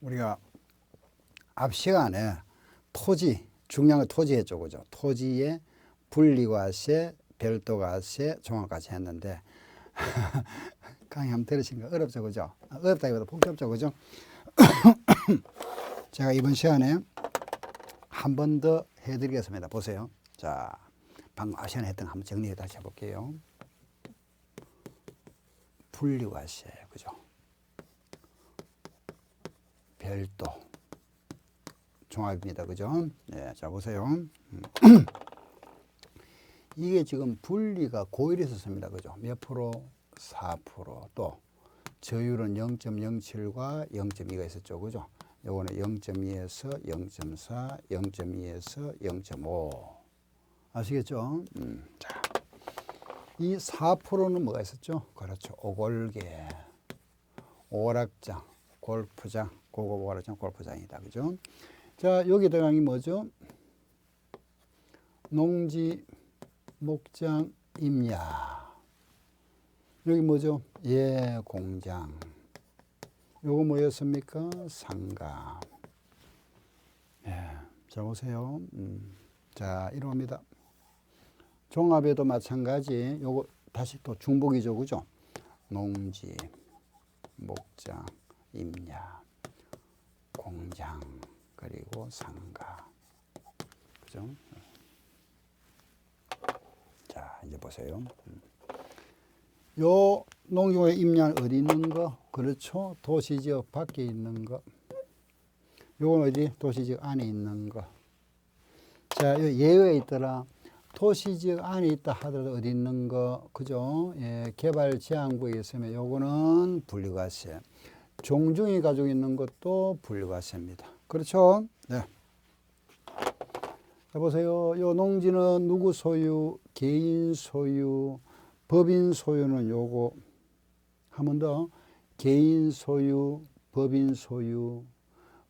우리가 앞 시간에 토지, 중요한 건 토지 했죠. 그죠? 토지의 분리과세, 별도과세, 종합과세 했는데, 강의 한번 들으신 거 어렵죠. 그죠? 어렵다기보다 복잡죠. 그죠? 제가 이번 시간에 한 번 더 해드리겠습니다. 보세요. 자, 방금 앞 시간에 했던 거 한번 정리 다시 해볼게요. 분리과세, 그죠? 별도, 종합입니다. 그죠? 네, 자, 보세요. 이게 지금 분리가 고일이 있었습니다. 그죠? 몇 프로? 4%. 또, 저율은 0.07과 0.2가 있었죠. 그죠? 요거는 0.2에서 0.4, 0.2에서 0.5. 아시겠죠? 자, 이 4%는 뭐가 있었죠? 그렇죠. 오골계, 오락장, 골프장, 고급 오락장, 골프장이다. 그죠? 자, 여기 들어간 게 뭐죠? 농지, 목장, 임야. 여기 뭐죠? 예, 공장. 요거 뭐였습니까? 상가. 예, 자, 보세요. 자, 이럽니다. 종합에도 마찬가지. 요거 다시 또 중복이죠. 그죠? 농지, 목장, 임야, 공장, 그리고 상가. 그죠? 자, 이제 보세요. 요 농지의 임야는 어디 있는 거? 그렇죠. 도시지역 밖에 있는 거. 요건 어디? 도시지역 안에 있는 거. 자, 요 예외가 있더라. 도시지역 안에 있다 하더라도 어디 있는 거? 그죠? 예, 개발제한구에 있으면 요거는 분리과세. 종중이 가지고 있는 것도 분리과세입니다. 그렇죠? 네. 자, 보세요. 요 농지는 누구 소유? 개인 소유. 법인 소유는 요거. 한 번 더. 개인 소유, 법인 소유.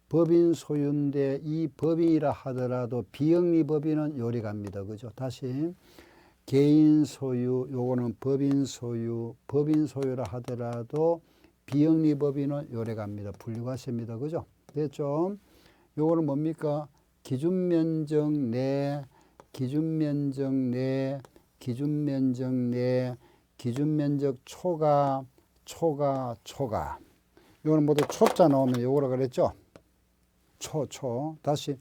법인 소유인데 이 법인이라 하더라도 비영리 법인은 요리 갑니다. 그죠? 다시. 개인 소유, 요거는 법인 소유. 법인 소유라 하더라도 비영리 법인은 요래 갑니다. 분리과세입니다. 그죠? 됐죠? 요거는 뭡니까? 기준면적 내, 기준면적 내, 기준면적 내, 기준면적 초과, 초과, 초과. 요거는 모두 초자 나오면 요거라 그랬죠? 초. 다시.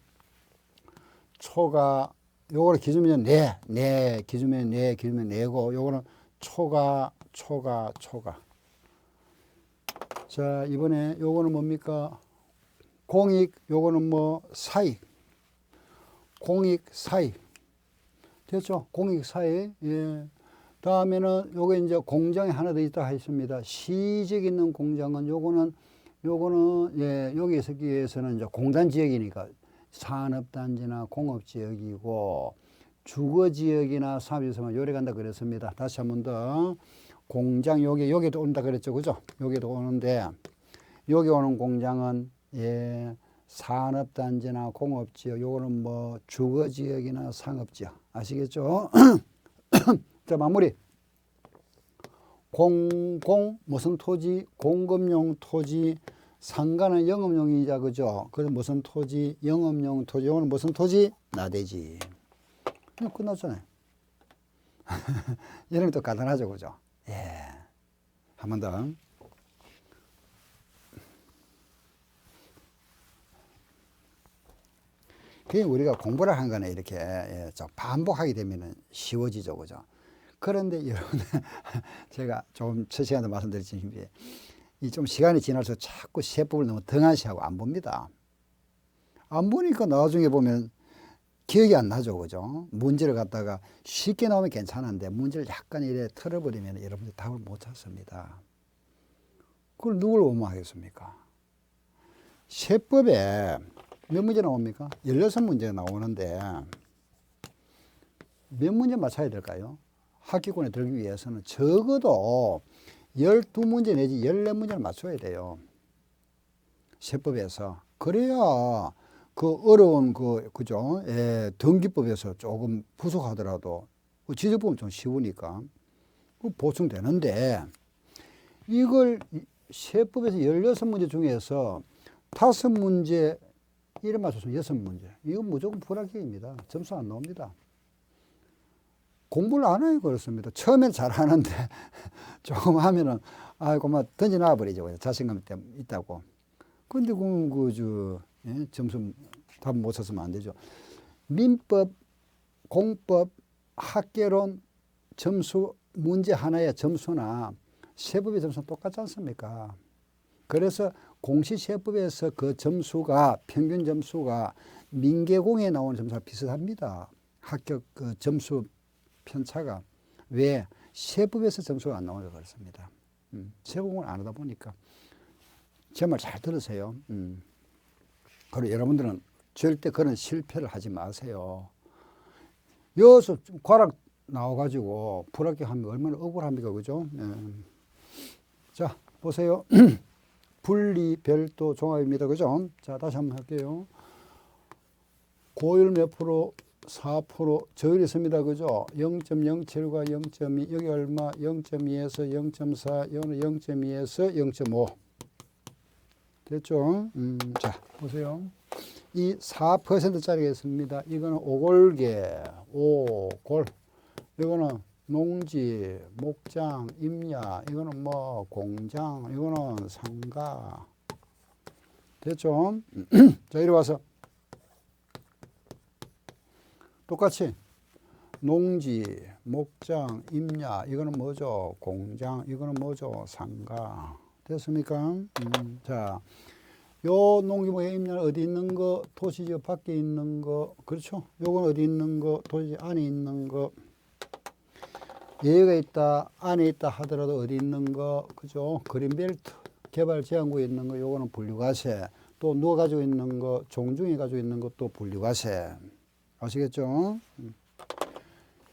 초과, 요거는 기준면적 내, 기준면적 내, 기준면적 내고, 요거는 초과, 초과, 초과. 자, 이번에 요거는 뭡니까? 공익, 요거는 뭐, 사익. 공익, 사익. 됐죠? 공익, 사익. 예. 다음에는 요게 이제 공장이 하나 더 있다 했습니다. 시직 있는 공장은 요거는, 예, 여기 있기 위해서는 이제 공단 지역이니까 산업단지나 공업지역이고, 주거지역이나 사업지역만 요래 간다 그랬습니다. 다시 한 번 더. 공장, 여기도 온다 그랬죠. 그죠? 여기도 오는데, 여기 오는 공장은, 예, 산업단지나 공업지역, 요거는 뭐 주거지역이나 상업지역. 아시겠죠? 자, 마무리. 무슨 토지? 공급용 토지. 상가는 영업용이자, 그죠? 그래서 무슨 토지? 영업용 토지. 요거는 무슨 토지? 나대지. 그냥 끝났잖아요. 이름이 또 간단하죠. 그죠? 예. 한 번 더. 그게 우리가 공부를 한 거는 이렇게 예, 반복하게 되면 쉬워지죠. 그죠? 그런데 여러분, 제가 좀 첫 시간에 말씀드렸지만, 이 좀 시간이 지날수록 자꾸 세법을 너무 등한시하고 안 봅니다. 안 보니까 나중에 보면 기억이 안 나죠. 그죠? 문제를 갖다가 쉽게 나오면 괜찮은데, 문제를 약간 이래 틀어버리면 여러분들 답을 못 찾습니다. 그걸 누굴 원망하겠습니까? 세법에 몇 문제 나옵니까? 16문제가 나오는데 몇 문제 맞춰야 될까요? 학기권에 들기 위해서는 적어도 12문제 내지 14문제를 맞춰야 돼요. 세법에서. 그래야 그 어려운 그죠? 예, 등기법에서 조금 부족하더라도 지적법은 좀 쉬우니까 보충되는데, 이걸 세법에서 16문제 중에서 5문제 1에 맞췄으면 6문제. 이건 무조건 불합격입니다. 점수 안 나옵니다. 공부를 안 해요. 그렇습니다. 처음엔 잘하는데 조금 하면은 아이고 막 던져놔 버리죠. 자신감 때문에 있다고. 근데 점수 답 못 찾으면 안 되죠. 민법, 공법, 학개론 점수 문제 하나의 점수나 세법의 점수는 똑같지 않습니까? 그래서 공시세법에서 그 점수가 평균 점수가 민계공에 나오는 점수가 비슷합니다. 합격 그 점수 편차가. 왜? 세법에서 점수가 안 나오니까 그렇습니다. 세법을 안 하다 보니까. 제 말 잘 들으세요. 그리고 여러분들은 절대 그런 실패를 하지 마세요. 여기서 과락 나와가지고 불합격하면 얼마나 억울합니까? 그죠? 자, 보세요. 분리, 별도, 종합입니다. 그죠? 자, 다시 한번 할게요. 고율 몇 프로? 4% 저율이 있습니다. 그죠? 0.07과 0.2, 여기 얼마? 0.2에서 0.4, 여기는 0.2에서 0.5. 됐죠? 자, 보세요. 이 4%짜리가 있습니다. 이거는 오골계, 오골. 이거는 농지, 목장, 임야. 이거는 뭐 공장, 이거는 상가. 됐죠? 자, 이리 와서 똑같이 농지, 목장, 임야. 이거는 뭐죠? 공장. 이거는 뭐죠? 상가. 됐습니까? 자, 요 농기목의 임야는 어디 있는 거? 도시지역 밖에 있는 거. 그렇죠? 요건 어디 있는 거? 도시지역 안에 있는 거. 예외가 있다, 안에 있다 하더라도 어디 있는 거? 그죠? 그린벨트, 개발 제한구에 있는 거. 요거는 분류과세. 또 누가 가지고 있는 거? 종중이 가지고 있는 것도 분류과세. 아시겠죠?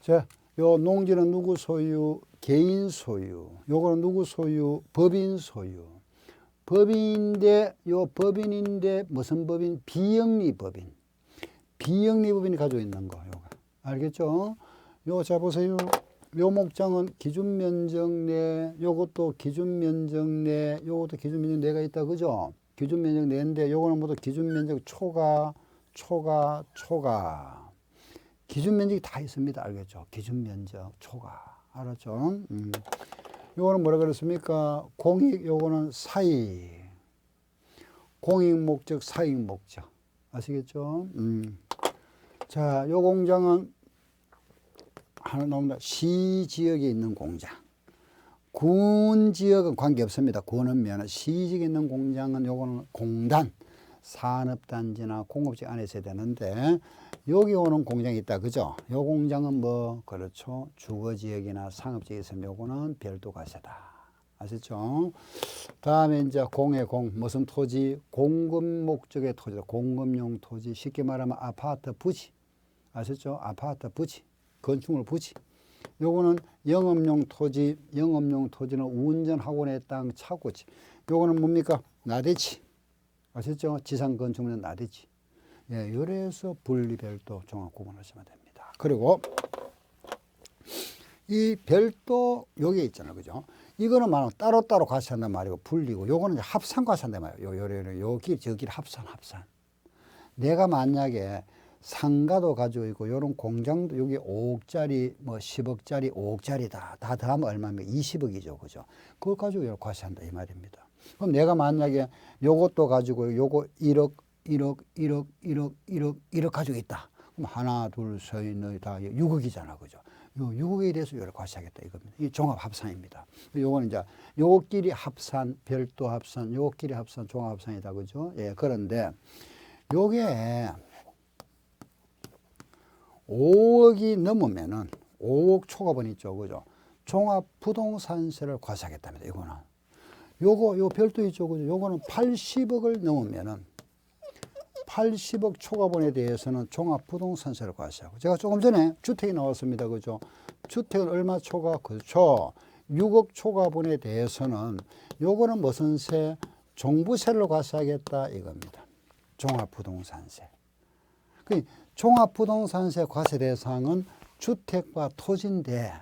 자, 요 농지는 누구 소유? 개인 소유. 요거는 누구 소유? 법인 소유. 법인인데, 요 법인인데, 무슨 법인? 비영리 법인. 비영리 법인이 가지고 있는 거, 요거. 알겠죠? 요, 자, 보세요. 요 목장은 기준 면적 내, 요것도 기준 면적 내, 요것도 기준 면적 내가 있다, 그죠? 기준 면적 내인데, 요거는 모두 기준 면적 초과. 기준 면적이 다 있습니다. 알겠죠? 기준 면적 초과. 알았죠? 요거는 뭐라 그랬습니까? 공익, 요거는 사익. 공익 목적, 사익 목적. 아시겠죠? 자, 요 공장은 하나 나옵니다. 시 지역에 있는 공장. 군 지역은 관계없습니다. 군은 면허. 시 지역에 있는 공장은 요거는 공단. 산업단지나 공업지 안에 있어야 되는데, 여기 오는 공장이 있다. 그죠? 요 공장은 뭐, 그렇죠. 주거지역이나 상업지역에 있으면 요거는 별도 과세다. 아시죠? 다음에 이제 공의 공, 무슨 토지? 공급 목적의 토지다. 공급용 토지. 쉽게 말하면 아파트 부지. 아시죠? 아파트 부지. 건축물 부지. 요거는 영업용 토지. 영업용 토지는 운전학원의 땅, 차고지. 요거는 뭡니까? 나대지. 아셨죠? 지상 건축물은 나대지. 예, 요래서 분리별도 종합 구분하시면 됩니다. 그리고 이 별도 여기 있잖아요. 그죠? 이거는 말하면 따로따로 과세한단 말이고 분리고, 요거는 합산 과세한단 말이에요. 여기 저기 합산. 내가 만약에 상가도 가지고 있고 요런 공장도 여기 5억짜리 뭐 10억짜리 5억짜리다. 다 더하면 얼마입니까? 20억이죠. 그죠? 그걸 가지고 이렇게 과세한다 이 말입니다. 그럼 내가 만약에 요것도 가지고 요거 1억 가지고 있다. 그럼 하나, 둘, 셋, 넷, 다 6억이잖아. 그죠? 요 6억에 대해서 요를 과세하겠다 이겁니다. 이 종합 합산입니다. 요거는 이제 요것끼리 합산, 별도 합산, 요것끼리 합산, 종합 합산이다. 그죠? 예, 그런데 요게 5억이 넘으면은 5억 초과분 있죠. 그죠? 종합 부동산세를 과세하겠답니다. 이거는. 요 별도 있죠. 그죠? 요거는 80억을 넘으면은 80억 초과분에 대해서는 종합 부동산세를 과세하고. 제가 조금 전에 주택이 나왔습니다. 그죠? 주택은 얼마 초과? 그렇죠. 6억 초과분에 대해서는 요거는 무슨 세? 종부세를 과세하겠다 이겁니다. 종합 부동산세. 종합 부동산세 과세 대상은 주택과 토지인데,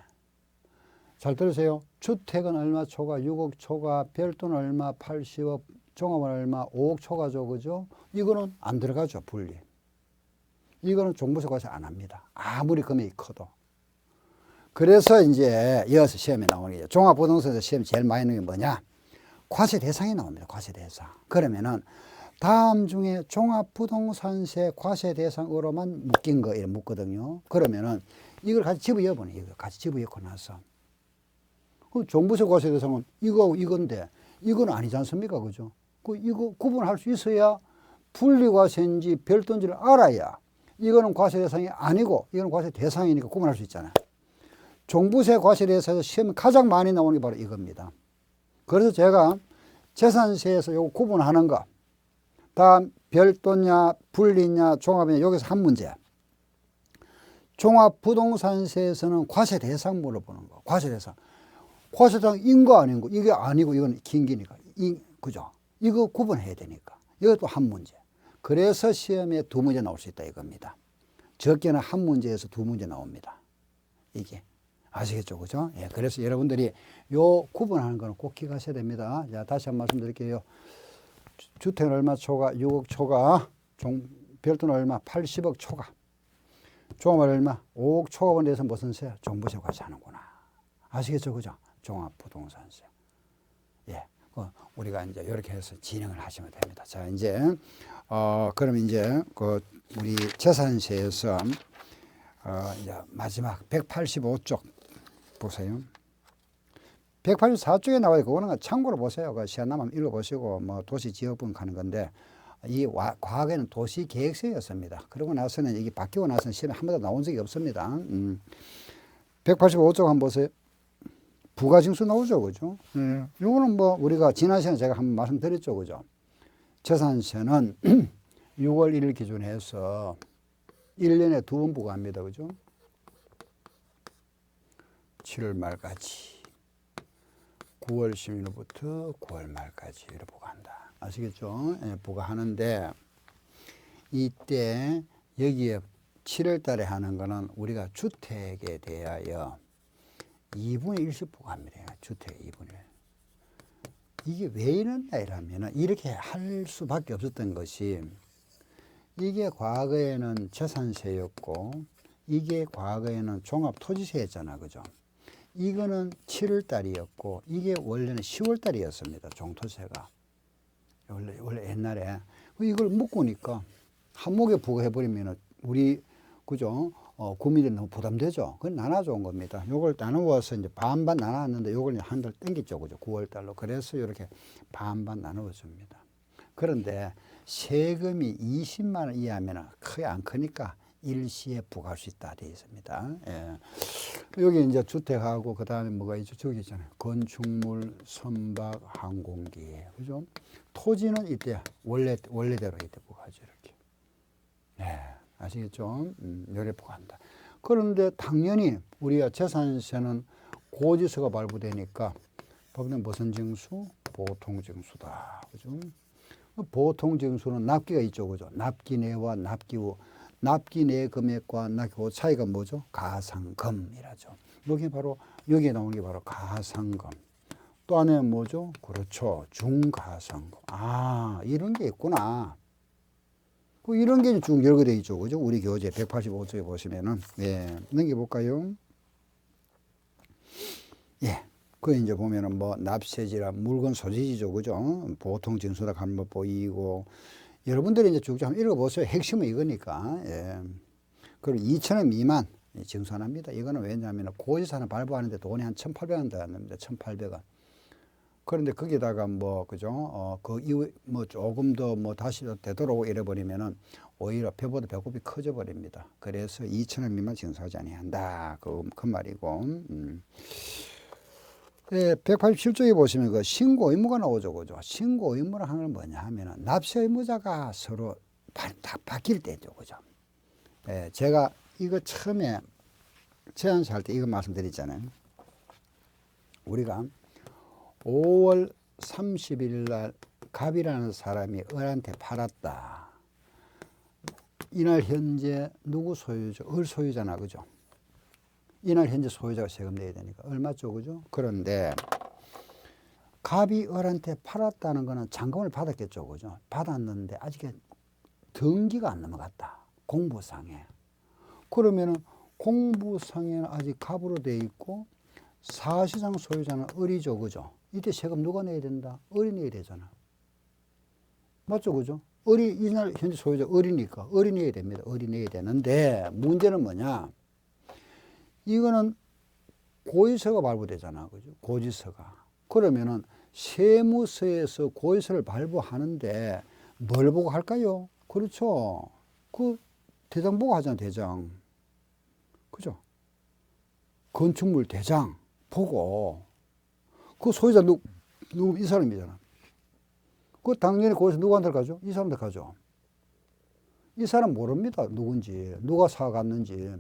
잘 들으세요. 주택은 얼마 초과? 6억 초과. 별도는 얼마? 80억 종합은 얼마? 5억 초과죠. 그죠? 이거는 안 들어가죠. 분리. 이거는 종부세 과세 안 합니다. 아무리 금액이 커도. 그래서 이제 이어서 시험에 나오는 게 종합부동산에서 시험 제일 많이 나오는 게 뭐냐? 과세 대상이 나옵니다. 과세 대상. 그러면은 다음 중에 종합부동산세 과세 대상으로만 묶인 거 이렇게 묻거든요. 그러면은 이걸 같이 집어넣어보네. 이거 같이 집어넣고 나서 그 종부세 과세 대상은 이거하고 이건데 이건 아니지 않습니까? 그죠? 그 이거 구분할 수 있어야 분리과세인지 별도인지를 알아야 이거는 과세 대상이 아니고 이거는 과세 대상이니까 구분할 수 있잖아요. 종부세 과세 대상에서 시험에 가장 많이 나오는 게 바로 이겁니다. 그래서 제가 재산세에서 요거 구분하는 거, 다음 별도냐 분리냐 종합이냐 여기서 한 문제. 종합부동산세에서는 과세 대상 물어보는 거. 과세 대상. 과세 대상인 거 아닌 거. 이게 아니고 이건 긴 기니까. 그죠? 이거 구분해야 되니까. 이것도 한 문제. 그래서 시험에 두 문제 나올 수 있다 이겁니다. 적게는 한 문제에서 두 문제 나옵니다. 이게. 아시겠죠? 그죠? 예, 그래서 여러분들이 요 구분하는 거는 꼭 기억하셔야 됩니다. 자, 다시 한 번 말씀드릴게요. 주택은 얼마 초과? 6억 초과. 별도는 얼마? 80억 초과. 종합은 얼마? 5억 초과에 대해서 무슨 세? 종부세 과세하는구나. 아시겠죠? 그죠? 종합부동산세. 예. 우리가 이제 이렇게 해서 진행을 하시면 됩니다. 자, 이제, 그럼 이제, 우리 재산세에서, 이제 마지막 185쪽 보세요. 184쪽에 나와요. 그거는 참고로 보세요. 그 시간 남으면 읽어보시고, 뭐, 도시지역분 가는 건데, 과거에는 도시계획서였습니다. 그러고 나서는 이게 바뀌고 나서는 시험에 한 번도 나온 적이 없습니다. 185쪽 한번 보세요. 부가징수 나오죠. 그죠? 요거는 뭐, 우리가 지난 시간에 제가 한번 말씀드렸죠. 그죠? 재산세는 6월 1일 기준해서 1년에 두 번 부과합니다. 그죠? 7월 말까지. 9월 10일부터 9월 말까지 이렇게 부과한다. 아시겠죠? 예, 부과하는데 이때 여기에 7월 달에 하는 거는 우리가 주택에 대하여 2분의 1씩 부과합니다. 주택 2분의 1. 이게 왜 이런다 이러면 이렇게 할 수밖에 없었던 것이 이게 과거에는 재산세였고 이게 과거에는 종합토지세였잖아. 그죠? 이거는 7월 달이었고 이게 원래는 10월 달이었습니다. 종토세가. 원래 옛날에. 이걸 묶으니까 한목에 부과해버리면 우리, 그죠? 국민들이 너무 부담되죠. 그건 나눠준 겁니다. 요걸 나누어서 이제 반반 나눴는데 요걸 한 달 땡겼죠. 그죠? 9월 달로. 그래서 이렇게 반반 나누어줍니다. 그런데 세금이 20만 원 이하면 크게 안 크니까 일시에 부과할 수 있다 되어 있습니다. 예. 여기 이제 주택하고 그 다음에 뭐가 있죠? 저기 있잖아요. 건축물, 선박, 항공기. 그죠? 토지는 이때 원래대로 이때 부과하죠. 이렇게. 예. 아시겠죠? 요래 부과한다. 그런데 당연히 우리가 재산세는 고지서가 발부되니까 법령 무슨 징수? 보통징수다. 그죠? 보통징수는 납기가 있죠. 그죠? 납기내와 납기후. 납기내 금액과 납기후 차이가 뭐죠? 가상금이라죠. 여기에 나오는 게 바로 가상금. 또 안에 뭐죠? 그렇죠. 중가상금. 아, 이런 게 있구나. 이런 게 쭉 열거되어 있죠. 그죠? 우리 교재 185쪽에 보시면은. 예. 넘겨볼까요? 예. 그 이제 보면은 뭐 납세지라 물건 소지지죠. 그죠? 보통 징수라 하는 거 보이고. 여러분들이 이제 쭉 한번 읽어보세요. 핵심은 이거니까. 예. 그리고 2,000원 미만 징수합니다. 이거는 왜냐하면 고지서는 발부하는데 돈이 한 1,800원 들어갑니다. 1,800원. 그런데 거기다가 뭐, 그죠? 그 이후 뭐 조금 더 뭐 다시 되도록 이래버리면은 오히려 배보다 배꼽이 커져 버립니다. 그래서 2,000원 미만 징수하지 아니한다. 그 말이고. 예, 187쪽에 보시면 그 신고 의무가 나오죠. 그죠? 신고 의무를 하는 건 뭐냐 하면은 납세 의무자가 서로 다 바뀔 때죠. 그죠? 예, 제가 이거 처음에 제안할 때 이거 말씀드렸잖아요. 우리가 5월 30일 날 갑이라는 사람이 을한테 팔았다. 이날 현재 누구 소유죠? 을 소유잖아. 그죠? 이날 현재 소유자가 세금 내야 되니까 얼마죠? 그죠? 그런데 갑이 을한테 팔았다는 거는 잔금을 받았겠죠. 그죠? 받았는데 아직 등기가 안 넘어갔다. 공부상에. 그러면은 공부상에는 아직 갑으로 돼 있고 사실상 소유자는 을이죠. 그죠? 이때 세금 누가 내야 된다? 을이 내야 되잖아. 맞죠? 그죠? 을이 이날 현재 소유자 을이니까 을이 내야 됩니다. 을이 내야 되는데 문제는 뭐냐? 이거는 고지서가 발부되잖아. 그죠? 고지서가. 그러면은 세무서에서 고지서를 발부하는데 뭘 보고 할까요? 그렇죠. 그 대장 보고 하잖아. 대장. 그죠? 건축물 대장 보고 그 소유자 누구 이 사람이잖아. 그 당연히 거기서 누구한테 가죠? 이 사람한테 가죠. 이 사람 모릅니다. 누군지 누가 사갔는지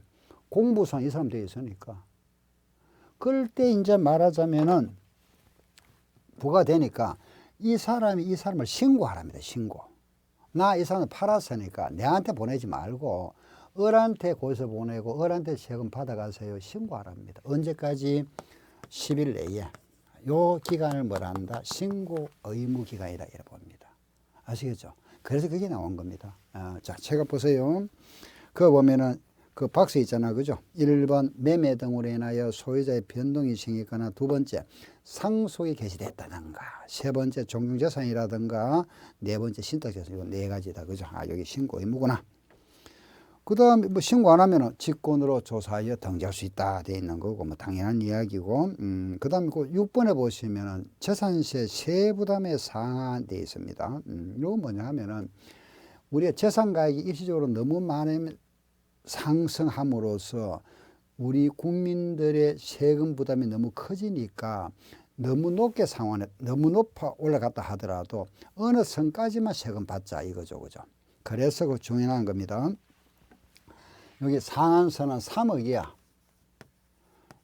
공부상 이 사람 되어 있으니까. 그럴 때 이제 말하자면은 부가 되니까 이 사람이 이 사람을 신고하랍니다. 신고. 나 이 사람을 팔았으니까 내한테 보내지 말고 을한테 거기서 보내고 을한테 세금 받아가세요. 신고하랍니다. 언제까지? 10일 내에. 요 기간을 뭐라 한다? 신고 의무 기간이라 이래 봅니다. 아시겠죠? 그래서 그게 나온 겁니다. 자, 제가 보세요. 그거 보면은 그 박스 있잖아. 그죠? 1번 매매 등으로 인하여 소유자의 변동이 생기거나 두 번째 상속이 개시됐다든가 세 번째 종중재산이라든가 네 번째 신탁재산 이거 네 가지다. 그죠? 여기 신고 의무구나. 그 다음에 뭐 신고 안 하면은 직권으로 조사하여 등재할 수 있다 돼 있는 거고 뭐 당연한 이야기고 그 다음에 그 6번에 보시면은 재산세 세부담의 상한 돼 있습니다. 이건 뭐냐 하면은 우리가 재산 가액이 일시적으로 너무 많이 상승함으로써 우리 국민들의 세금 부담이 너무 커지니까 너무 높게 상환해 너무 높아 올라갔다 하더라도 어느 선까지만 세금 받자 이거죠. 그죠? 그래서 그 중요한 겁니다. 여기 상한선은 3억 이하.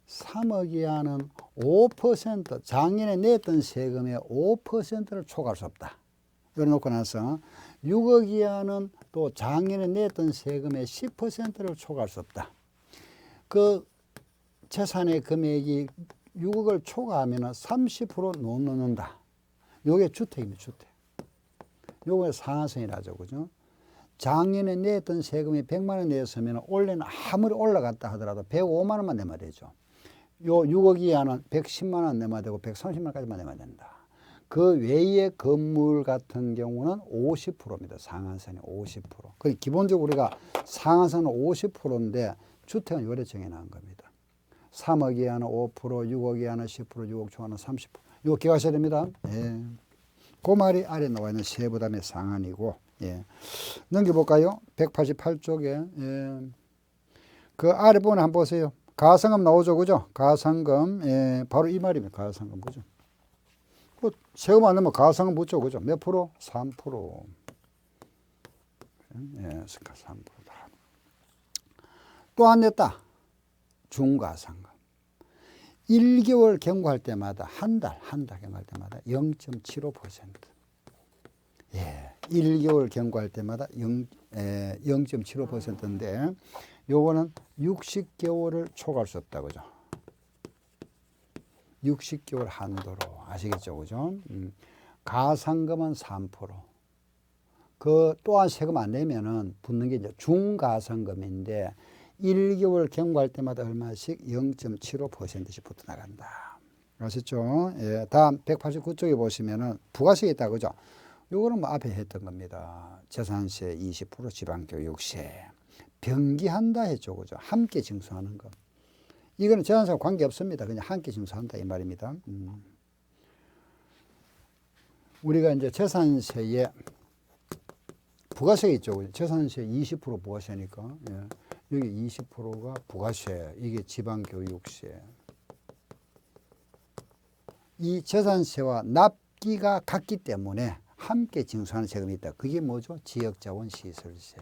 3억 이하는 5% 작년에 냈던 세금의 5%를 초과할 수 없다. 이걸 놓고 나서 6억 이하는 또 작년에 냈던 세금의 10%를 초과할 수 없다. 그 재산의 금액이 6억을 초과하면 30% 넣는다. 요게 주택입니다. 주택. 요게 상한선이라죠. 그죠? 작년에 냈던 세금이 100만 원 냈으면 올해는 아무리 올라갔다 하더라도 105만 원만 내면 되죠. 요 6억 이하는 110만 원 내면 되고 130만 원까지만 내면 된다. 그 외의 건물 같은 경우는 50%입니다. 상한선이 50%. 그 기본적으로 우리가 상한선은 50%인데 주택은 요래 정해놓은 겁니다. 3억 이하는 5%, 6억 이하는 10%, 6억 초과는 30%. 이거 기억하셔야 됩니다. 예. 그 말이 아래 나와 있는 세부담의 상한이고, 예. 넘겨볼까요? 188쪽에, 예. 그 아래 부분 한번 보세요. 가상금 나오죠, 그죠? 가상금, 예. 바로 이 말입니다. 가상금, 그죠? 뭐, 세금 안 내면 가상금 붙죠, 그죠? 몇 프로? 3%. 예, 3%다. 또 안 냈다. 중과상금. 1개월 경과할 때마다 한 달 경과할 때마다 0.75%. 예, 1개월 경과할 때마다 0.75%인데 요거는 60개월을 초과할 수 없다 그죠? 60개월 한도로 아시겠죠, 그죠? 가상금은 3%. 그 또한 세금 안 내면은 붙는 게 이제 중가상금인데 1개월 경과할 때마다 얼마씩 0.75%씩 붙어 나간다. 아셨죠? 예, 다음 189쪽에 보시면은 부가세가 있다 그죠? 요거는 뭐 앞에 했던 겁니다. 재산세 20%, 지방교육세. 병기한다 했죠, 그죠? 함께 징수하는 거. 이거는 재산세와 관계 없습니다. 그냥 함께 징수한다 이 말입니다. 우리가 이제 재산세에 부가세 있죠. 재산세 20% 부가세니까. 예. 여기 20%가 부가세, 이게 지방교육세. 이 재산세와 납기가 같기 때문에 함께 징수하는 세금이 있다. 그게 뭐죠? 지역자원시설세.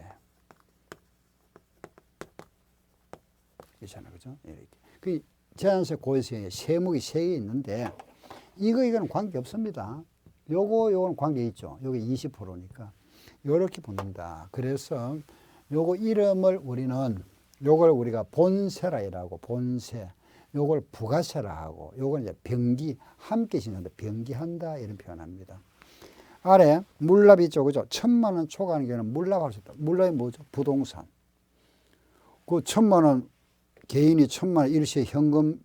그렇잖아요, 그죠? 이렇게. 그 재산세 고지서에 세목이 3개 있는데 이거는 관계 없습니다. 요거는 관계 있죠. 요게 20%니까 요렇게 붙는다. 그래서 요거 이름을 우리는 요걸 우리가 본세라 이라고 본세. 요걸 부가세라 하고, 요건 이제 병기, 함께 지낸다, 병기한다, 이런 표현합니다. 아래 물납 있죠, 그죠? 1,000만 원 초과하는 경우는 물납할 수 있다. 물납이 뭐죠? 부동산. 그 1,000만 원, 개인이 1,000만 원 일시에 현금,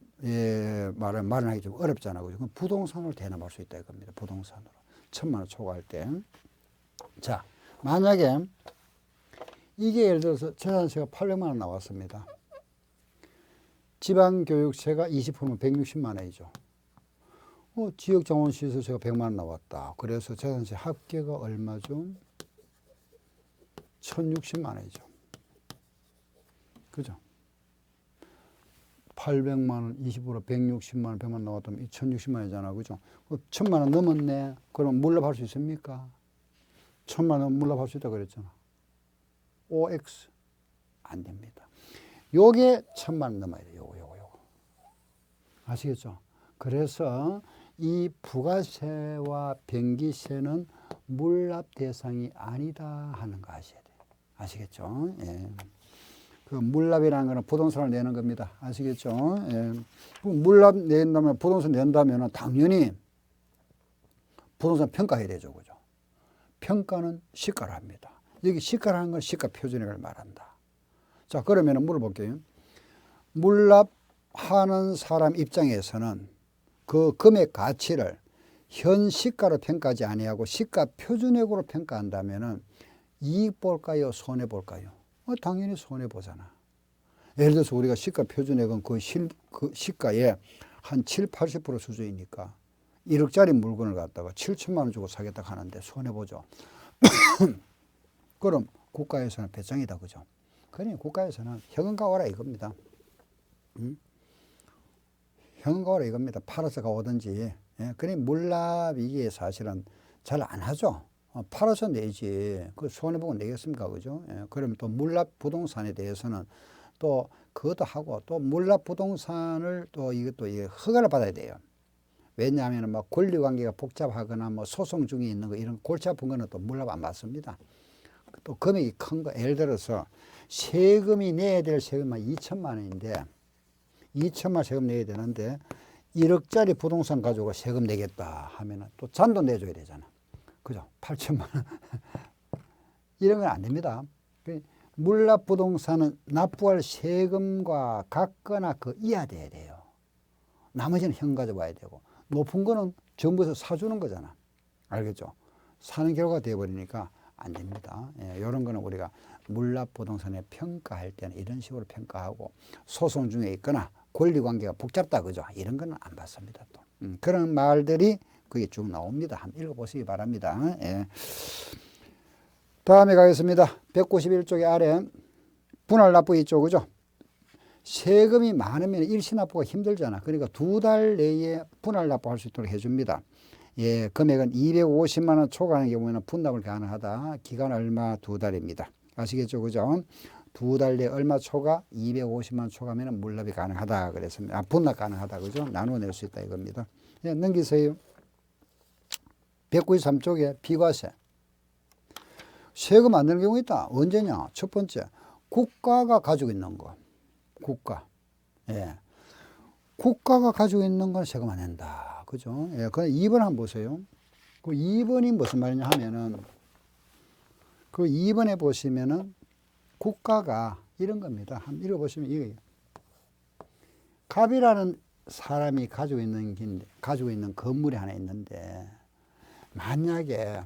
마련하기 좀 어렵잖아, 그죠? 그럼 부동산으로 대납할 수 있다, 이겁니다. 부동산으로. 1,000만 원 초과할 때. 자, 만약에 이게 예를 들어서 재산세가 800만 원 나왔습니다. 지방교육세가 20%면 160만 원이죠. 지역정원시설세가 100만 원 나왔다. 그래서 재산세 합계가 얼마죠? 1,060만 원이죠. 그죠? 800만 원, 20% 160만 원, 100만 원 나왔다면 1,060만 원이잖아. 그죠? 1,000만 원 넘었네. 그럼 물납할 수 있습니까? 1,000만 원 물납할 수 있다 그랬잖아. OX. 안 됩니다. 요게 1,000만 원 넘어야 돼요. 요거. 아시겠죠? 그래서 이 부가세와 병기세는 물납 대상이 아니다 하는 거 아셔야 돼요. 아시겠죠? 예. 그 물납이라는 거는 부동산을 내는 겁니다. 아시겠죠? 예. 물납 낸다면, 부동산 낸다면 당연히 부동산 평가해야 되죠. 그죠? 평가는 시가를 합니다. 여기 시가라는 건 시가 표준액을 말한다. 자, 그러면 물어볼게요. 물납하는 사람 입장에서는 그 금액 가치를 현 시가로 평가하지 아니하고 시가 표준액으로 평가한다면은 이익 볼까요? 손해 볼까요? 당연히 손해 보잖아. 예를 들어서 우리가 시가 표준액은 그 시가의 한 7, 80% 수준이니까 1억짜리 물건을 갖다가 7천만 원 주고 사겠다 하는데 손해 보죠. 그럼 국가에서는 배짱이다, 그죠? 그러니 국가에서는 현금가 오라 이겁니다. 현금가 오라 이겁니다. 팔아서 가오든지. 예, 그러니 물납 이게 사실은 잘 안 하죠. 팔아서 내지. 그 손해보고 내겠습니까, 그죠? 예, 그러면 또 물납 부동산에 대해서는 또 그것도 하고 또 물납 부동산을 또 이것도 허가를 받아야 돼요. 왜냐하면 막 권리관계가 복잡하거나 뭐 소송 중에 있는 거 이런 골치 아픈 거는 또 물납 안 받습니다. 또 금액이 큰 거, 예를 들어서 세금이 내야 될 세금만 2천만 원인데 2천만 원 세금 내야 되는데 1억짜리 부동산 가지고 세금 내겠다 하면은 또 잔도 내줘야 되잖아. 그죠? 8천만 원. 이런 건 안 됩니다. 물납 부동산은 납부할 세금과 같거나 그 이하 돼야 돼요. 나머지는 현 가져와야 되고 높은 거는 정부에서 사주는 거잖아. 알겠죠? 사는 결과가 되어버리니까 안 됩니다. 예, 이런 거는 우리가 물납 부동산에 평가할 때는 이런 식으로 평가하고 소송 중에 있거나 권리관계가 복잡다 그죠? 이런 거는 안 받습니다. 또 그런 말들이 그게 쭉 나옵니다. 한번 읽어보시기 바랍니다. 예. 다음에 가겠습니다. 191쪽의 아래 분할납부 있죠, 그죠? 세금이 많으면 일시납부가 힘들잖아. 그러니까 2달 내에 분할납부할 수 있도록 해줍니다. 예, 금액은 250만 원 초과하는 경우에는 분납을 가능하다. 기간 얼마? 2달입니다. 아시겠죠, 그죠? 2달 내에 얼마 초과? 250만 원 초과하면 물납이 가능하다 그랬습니다. 분납 가능하다, 그죠? 나누어 낼 수 있다 이겁니다. 예, 넘기세요. 193쪽에 비과세. 세금 안 내는 경우 있다. 언제냐? 첫 번째, 국가가 가지고 있는 거. 국가. 예. 국가가 가지고 있는 건 세금 안 낸다. 그죠? 예. 그 2번 한번 보세요. 그 2번이 무슨 말이냐 하면은, 그 2번에 보시면은 국가가 이런 겁니다. 한번 읽어보시면 이거예요. 갑이라는 사람이 가지고 있는 건물이 하나 있는데, 만약에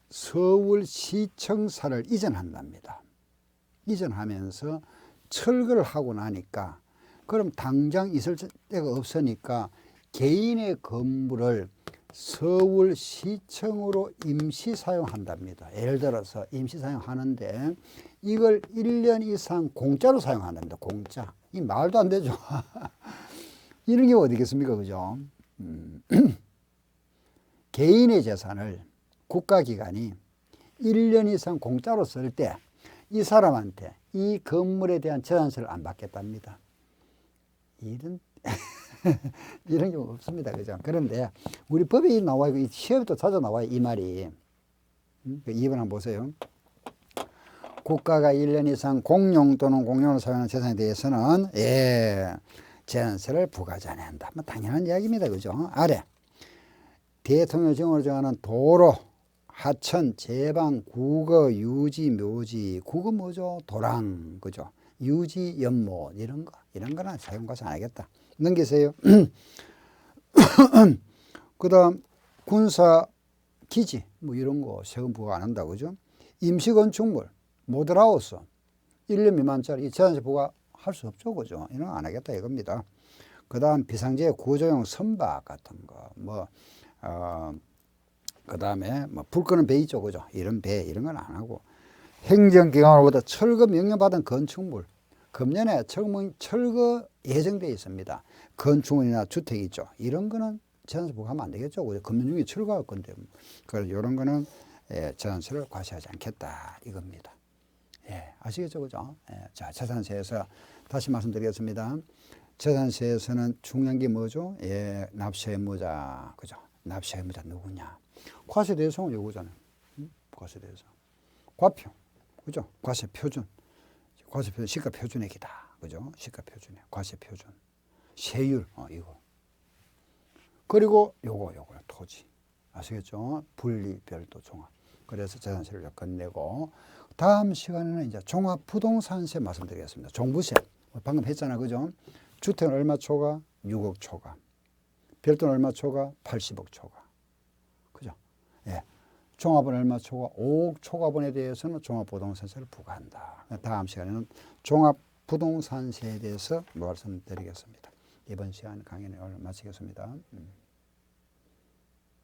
서울시청사를 이전한답니다. 이전하면서 철거를 하고 나니까 그럼 당장 있을 데가 없으니까 개인의 건물을 서울시청으로 임시 사용한답니다. 예를 들어서 임시 사용하는데 이걸 1년 이상 공짜로 사용한답니다. 공짜. 이 말도 안 되죠. 이런 경우 어디 있겠습니까? 그죠? 개인의 재산을 국가기관이 1년 이상 공짜로 쓸 때 이 사람한테 이 건물에 대한 재산세를 안 받겠답니다. 이런 이런 경우 없습니다. 그죠? 그런데 우리 법에 나와 있고 시험에도 자주 나와요. 이 말이. 2번 한번 보세요. 국가가 1년 이상 공용 또는 공용으로 사용하는 재산에 대해서는 재산세를 부과하지 않아야 한다. 뭐 당연한 이야기입니다. 그죠? 아래 대통령 정원을 정하는 도로, 하천, 제방, 국어, 유지, 묘지. 국어 뭐죠? 도랑, 그죠? 유지, 연못 이런 거는 사용과세 안 하겠다. 넘기세요. 그다음 군사 기지 뭐 이런 거 세금 부과 안 한다. 그죠? 임시 건축물, 모델하우스 1년 미만짜리 재산세 부과할 수 없죠. 그죠? 이런 거 안 하겠다 이겁니다. 그다음 비상지의 구조용 선박 같은 거 뭐 그다음에 뭐 불 끄는 배 있죠. 그죠? 이런 배 이런 건 안 하고 행정기관으로부터 철거 명령받은 건축물 금년에 철거 예정되어 있습니다. 건축물이나 주택 있죠. 이런 거는 재산세 부과하면 안 되겠죠. 금년 중에 철거할 건데 그래서 이런 거는 재산세를 과세하지 않겠다 이겁니다. 아시겠죠, 그죠? 자, 재산세에서 다시 말씀드리겠습니다. 재산세에서는 중요한 게 뭐죠? 납세 의무자, 그죠? 납세 의무자 누구냐? 과세 대상은 요거잖아요. 과세 대상. 과표, 그죠? 과세 표준. 과세 표준, 시가 표준액이다, 그죠? 시가 표준액, 과세 표준. 세율, 이거. 그리고 요거 토지. 아시겠죠? 분리, 별도, 종합. 그래서 재산세를 건네고 다음 시간에는 이제 종합부동산세 말씀드리겠습니다. 종부세. 방금 했잖아, 그죠? 주택은 얼마 초과? 6억 초과. 별도는 얼마 초과? 80억 초과. 그죠? 종합은 얼마 초과? 5억 초과분에 대해서는 종합부동산세를 부과한다. 다음 시간에는 종합부동산세에 대해서 말씀드리겠습니다. 이번 시간 강의는 오늘 마치겠습니다.